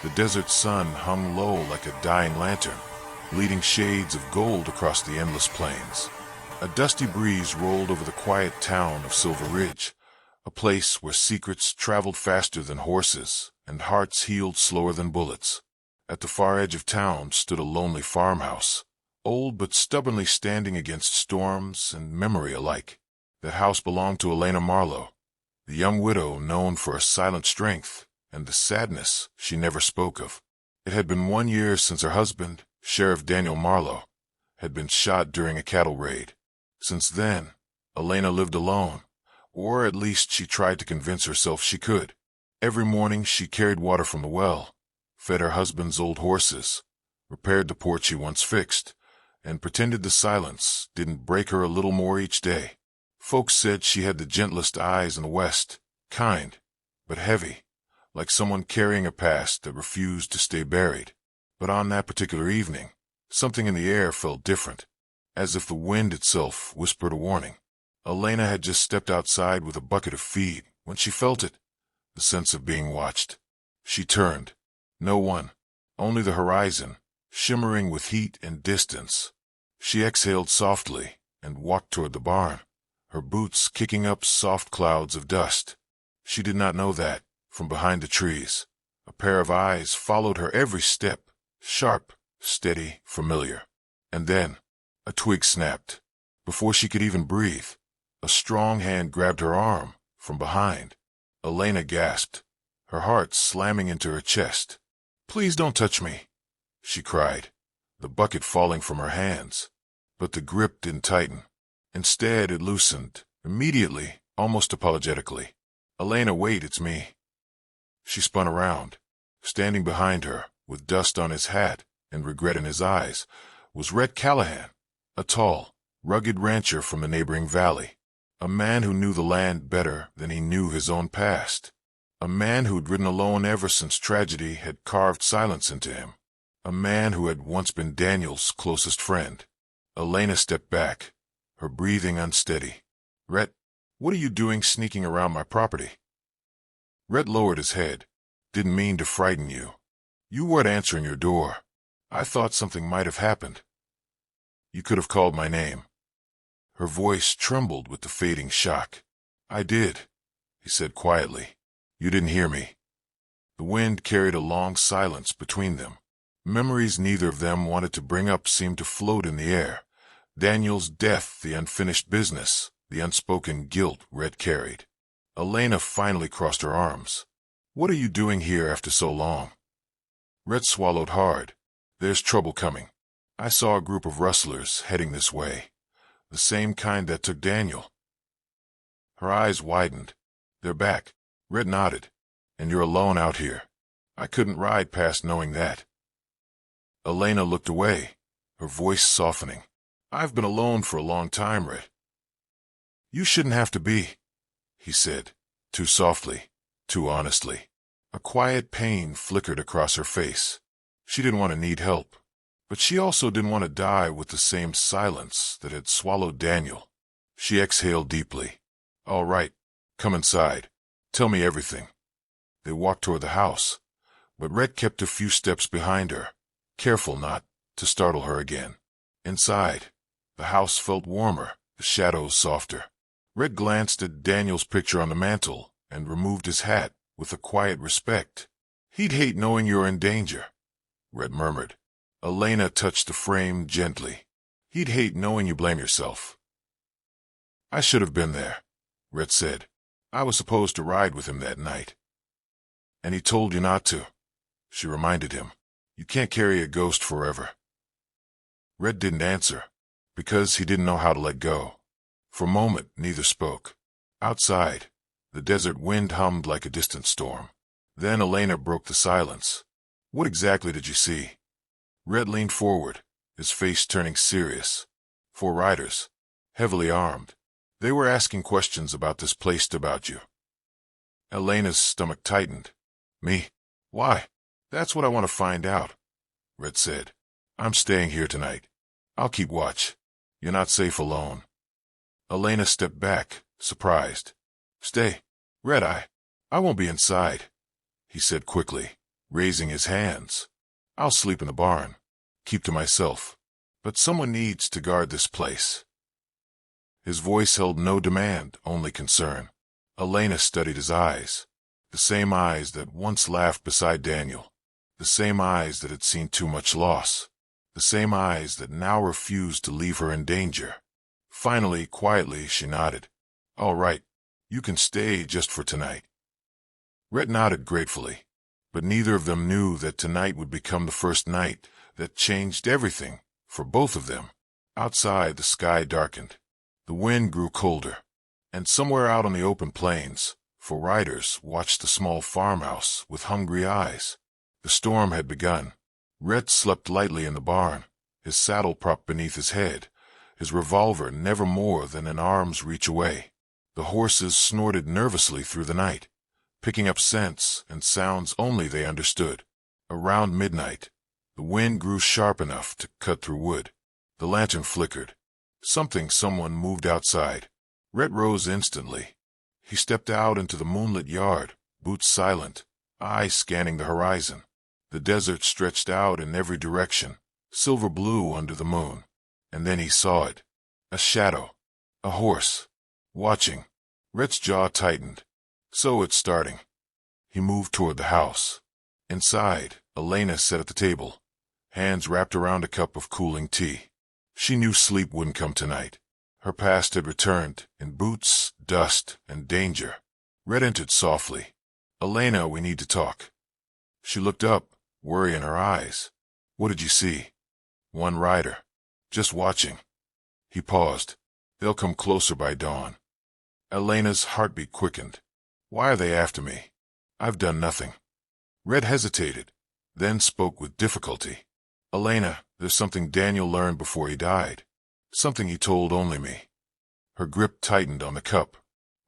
The desert sun hung low like a dying lantern, leading shades of gold across the endless plains. A dusty breeze rolled over the quiet town of Silver Ridge, a place where secrets traveled faster than horses and hearts healed slower than bullets. At the far edge of town stood a lonely farmhouse, old but stubbornly standing against storms and memory alike. That house belonged to Elena Marlowe, the young widow known for her silent strength and the sadness she never spoke of. It had been 1 year since her husband, Sheriff Daniel Marlowe, had been shot during a cattle raid. Since then, Elena lived alone, or at least she tried to convince herself she could. Every morning she carried water from the well, fed her husband's old horses, repaired the porch he once fixed, and pretended the silence didn't break her a little more each day. Folks said she had the gentlest eyes in the West, kind, but heavy, like someone carrying a past that refused to stay buried. But on that particular evening, something in the air felt different, as if the wind itself whispered a warning. Elena had just stepped outside with a bucket of feed when she felt it, the sense of being watched. She turned. No one, only the horizon, shimmering with heat and distance. She exhaled softly and walked toward the barn, her boots kicking up soft clouds of dust. She did not know that, from behind the trees, a pair of eyes followed her every step, sharp, steady, familiar. And then, a twig snapped. Before she could even breathe, a strong hand grabbed her arm from behind. Elena gasped, her heart slamming into her chest. "Please don't touch me," she cried, the bucket falling from her hands. But the grip didn't tighten. Instead, it loosened, immediately, almost apologetically. "Elena, wait, it's me." She spun around. Standing behind her, with dust on his hat and regret in his eyes, was Rhett Callahan, a tall, rugged rancher from the neighboring valley. A man who knew the land better than he knew his own past. A man who'd ridden alone ever since tragedy had carved silence into him. A man who had once been Daniel's closest friend. Elena stepped back, her breathing unsteady. "Rhett, what are you doing sneaking around my property?" Rhett lowered his head. "Didn't mean to frighten you. You weren't answering your door. I thought something might have happened. You could have called my name." Her voice trembled with the fading shock. "I did," he said quietly. "You didn't hear me." The wind carried a long silence between them. Memories neither of them wanted to bring up seemed to float in the air. Daniel's death, the unfinished business, the unspoken guilt Rhett carried. Elena finally crossed her arms. "What are you doing here after so long?" Rhett swallowed hard. "There's trouble coming. I saw a group of rustlers heading this way. The same kind that took Daniel." Her eyes widened. "They're back." Rhett nodded. "And you're alone out here. I couldn't ride past knowing that." Elena looked away, her voice softening. "I've been alone for a long time, Rhett." "You shouldn't have to be," he said, too softly, too honestly. A quiet pain flickered across her face. She didn't want to need help, but she also didn't want to die with the same silence that had swallowed Daniel. She exhaled deeply. "All right, come inside. Tell me everything." They walked toward the house, but Rhett kept a few steps behind her, careful not to startle her again. Inside, the house felt warmer, the shadows softer. Rhett glanced at Daniel's picture on the mantel and removed his hat with a quiet respect. "He'd hate knowing you're in danger," Rhett murmured. Elena touched the frame gently. "He'd hate knowing you blame yourself." "I should have been there," Rhett said. "I was supposed to ride with him that night." "And he told you not to," she reminded him. "You can't carry a ghost forever." Rhett didn't answer, because he didn't know how to let go. For a moment, neither spoke. Outside, the desert wind hummed like a distant storm. Then Elena broke the silence. "What exactly did you see?" Rhett leaned forward, his face turning serious. 4 riders, heavily armed. They were asking questions about this place, about you. Elena's stomach tightened. "Me? Why?" "That's what I want to find out," Rhett said. "I'm staying here tonight. I'll keep watch. You're not safe alone." Elena stepped back, surprised. "Stay. Rhett, I won't be inside," he said quickly, raising his hands. I'll sleep in the barn. Keep to myself. But someone needs to guard this place. His voice held no demand, only concern. Elena studied his eyes. The same eyes that once laughed beside Daniel. The same eyes that had seen too much loss. The same eyes that now refused to leave her in danger. Finally, quietly, she nodded. All right. You can stay just for tonight. Rhett nodded gratefully. But neither of them knew that tonight would become the first night that changed everything for both of them. Outside, the sky darkened. The wind grew colder. And somewhere out on the open plains, four riders watched a small farmhouse with hungry eyes. The storm had begun. Rhett slept lightly in the barn, his saddle propped beneath his head, his revolver never more than an arm's reach away. The horses snorted nervously through the night, picking up scents and sounds only they understood. Around midnight, the wind grew sharp enough to cut through wood. The lantern flickered. Someone moved outside. Rhett rose instantly. He stepped out into the moonlit yard, boots silent, eyes scanning the horizon. The desert stretched out in every direction, silver blue under the moon. And then he saw it. A shadow. A horse. Watching. Rhett's jaw tightened. So it's starting. He moved toward the house. Inside, Elena sat at the table, hands wrapped around a cup of cooling tea. She knew sleep wouldn't come tonight. Her past had returned, in boots, dust, and danger. Rhett entered softly. Elena, we need to talk. She looked up, worry in her eyes. What did you see? One rider. Just watching. He paused. They'll come closer by dawn. Elena's heartbeat quickened. Why are they after me? I've done nothing. Rhett hesitated, then spoke with difficulty. Elena, there's something Daniel learned before he died. Something he told only me. Her grip tightened on the cup.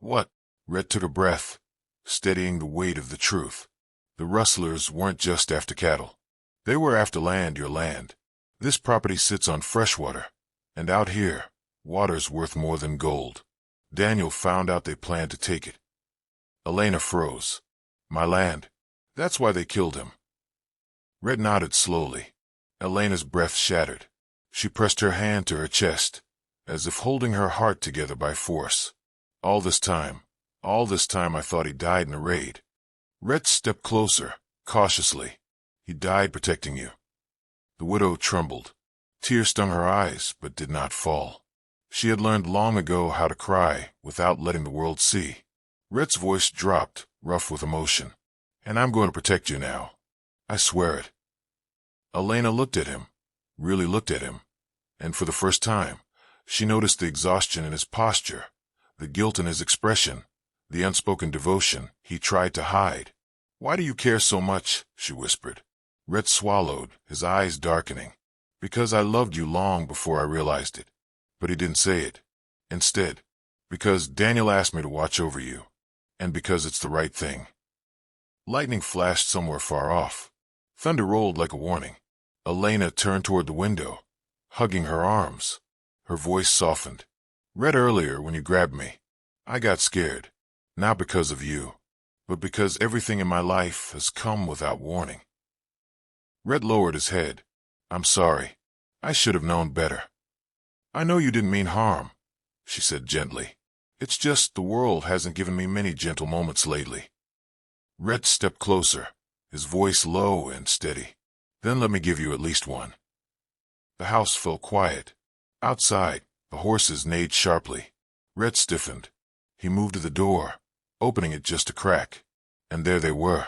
What? Rhett took a breath, steadying the weight of the truth. The rustlers weren't just after cattle. They were after land, your land. This property sits on fresh water, and out here, water's worth more than gold. Daniel found out they planned to take it. Elena froze. My land. That's why they killed him. Rhett nodded slowly. Elena's breath shattered. She pressed her hand to her chest, as if holding her heart together by force. All this time I thought he died in a raid. Rhett stepped closer, cautiously. He died protecting you. The widow trembled. Tears stung her eyes, but did not fall. She had learned long ago how to cry without letting the world see. Rhett's voice dropped, rough with emotion. And I'm going to protect you now. I swear it. Elena looked at him, really looked at him, and for the first time, she noticed the exhaustion in his posture, the guilt in his expression, the unspoken devotion he tried to hide. Why do you care so much? She whispered. Rhett swallowed, his eyes darkening. Because I loved you long before I realized it. But he didn't say it. Instead, because Daniel asked me to watch over you, and because it's the right thing. Lightning flashed somewhere far off. Thunder rolled like a warning. Elena turned toward the window, hugging her arms. Her voice softened. Read earlier when you grabbed me. I got scared. Not because of you, but because everything in my life has come without warning. Rhett lowered his head. I'm sorry. I should have known better. I know you didn't mean harm, she said gently. It's just the world hasn't given me many gentle moments lately. Rhett stepped closer, his voice low and steady. Then let me give you at least one. The house fell quiet. Outside, the horses neighed sharply. Rhett stiffened. He moved to the door, opening it just a crack. And there they were,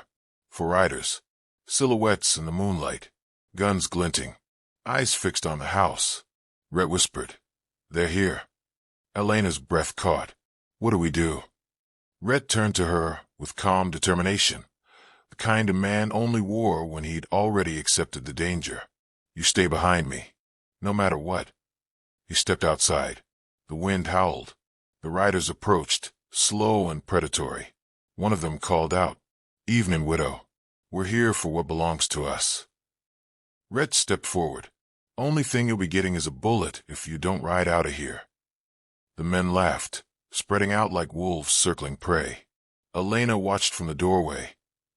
4 riders, silhouettes in the moonlight, guns glinting, eyes fixed on the house. Rhett whispered, They're here. Elena's breath caught. What do we do? Rhett turned to her with calm determination, the kind a man only wore when he'd already accepted the danger. You stay behind me, no matter what. He stepped outside. The wind howled. The riders approached, slow and predatory. One of them called out, Evening, widow. We're here for what belongs to us. Rhett stepped forward. Only thing you'll be getting is a bullet if you don't ride out of here. The men laughed, spreading out like wolves circling prey. Elena watched from the doorway,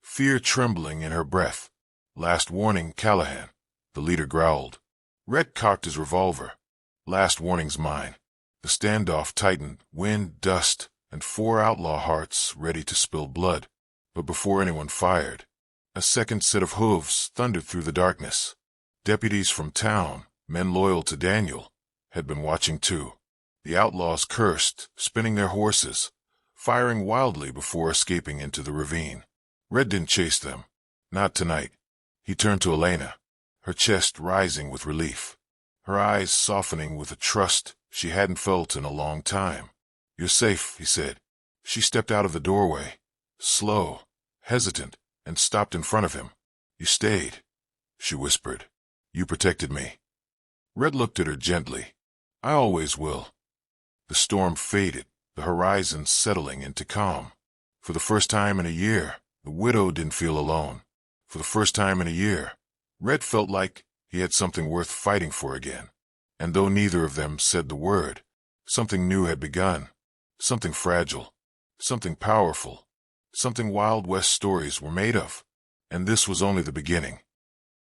fear trembling in her breath. "Last warning, Callahan," the leader growled. Red cocked his revolver. "Last warning's mine." The standoff tightened, wind, dust, and 4 outlaw hearts ready to spill blood. But before anyone fired, a second set of hooves thundered through the darkness. Deputies from town, men loyal to Daniel, had been watching too. The outlaws cursed, spinning their horses, firing wildly before escaping into the ravine. Red didn't chase them. Not tonight. He turned to Elena, her chest rising with relief, her eyes softening with a trust she hadn't felt in a long time. "You're safe," he said. She stepped out of the doorway, slow, hesitant, and stopped in front of him. "You stayed," she whispered. "You protected me." Red looked at her gently. "I always will." The storm faded, the horizon settling into calm. For the first time in a year, the widow didn't feel alone. For the first time in a year, Red felt like he had something worth fighting for again. And though neither of them said the word, something new had begun. Something fragile. Something powerful. Something Wild West stories were made of. And this was only the beginning.